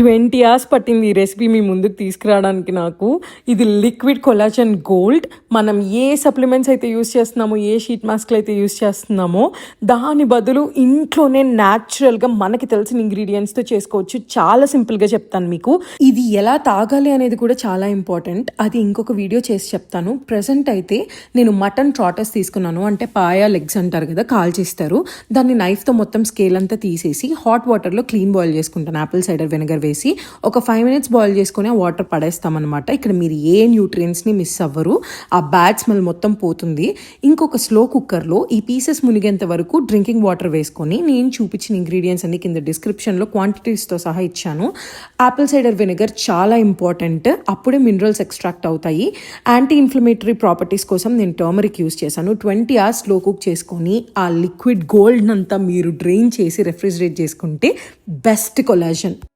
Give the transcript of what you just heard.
20 hours పట్టింది ఈ recipe మీ ముందుకు తీసుకురావడానికి నాకు. ఇది లిక్విడ్ కొలాజన్ గోల్డ్. మనం ఏ సప్లిమెంట్స్ అయితే యూస్ చేస్తున్నామో, ఏ షీట్ మాస్క్లు అయితే యూస్ చేస్తున్నామో దాని బదులు ఇంట్లోనే న్యాచురల్గా మనకి తెలిసిన ఇంగ్రీడియంట్స్తో చేసుకోవచ్చు. చాలా సింపుల్గా చెప్తాను మీకు. ఇది ఎలా తాగాలి అనేది కూడా చాలా ఇంపార్టెంట్. అది ఇంకొక వీడియో చేసి చెప్తాను. ప్రజెంట్ అయితే నేను మటన్ ట్రాటస్ తీసుకున్నాను. అంటే పాయా లెగ్స్ అంటారు కదా, కాల్చిస్తారు. దాన్ని నైఫ్తో మొత్తం స్కేల్ అంతా తీసేసి హాట్ వాటర్లో క్లీన్ బాయిల్ చేసుకుంటాను. యాపిల్ సైడర్ వెనిగర్ వేసి ఒక 5 minutes బాయిల్ చేసుకుని ఆ వాటర్ పడేస్తామన్నమాట. ఇక్కడ మీరు ఏ న్యూట్రియంట్స్ని మిస్ అవ్వరు. ఆ బ్యాడ్ స్మెల్ మొత్తం పోతుంది. ఇంకొక స్లో కుక్కర్లో ఈ పీసెస్ మునిగేంత వరకు డ్రింకింగ్ వాటర్ వేసుకొని, నేను చూపించిన ఇంగ్రీడియంట్స్ అన్ని కింద డిస్క్రిప్షన్లో క్వాంటిటీస్తో సహా ఇచ్చాను. యాపిల్ సైడర్ వెనిగర్ చాలా ఇంపార్టెంట్. అప్పుడే మినరల్స్ ఎక్స్ట్రాక్ట్ అవుతాయి. యాంటీ ఇన్ఫ్లమేటరీ ప్రాపర్టీస్ కోసం నేను టర్మరిక్ యూస్ చేశాను. 20 hours స్లో కుక్ చేసుకొని ఆ లిక్విడ్ గోల్డ్ అంతా మీరు డ్రైన్ చేసి రెఫ్రిజిరేట్ చేసుకుంటే బెస్ట్ కొలాజన్.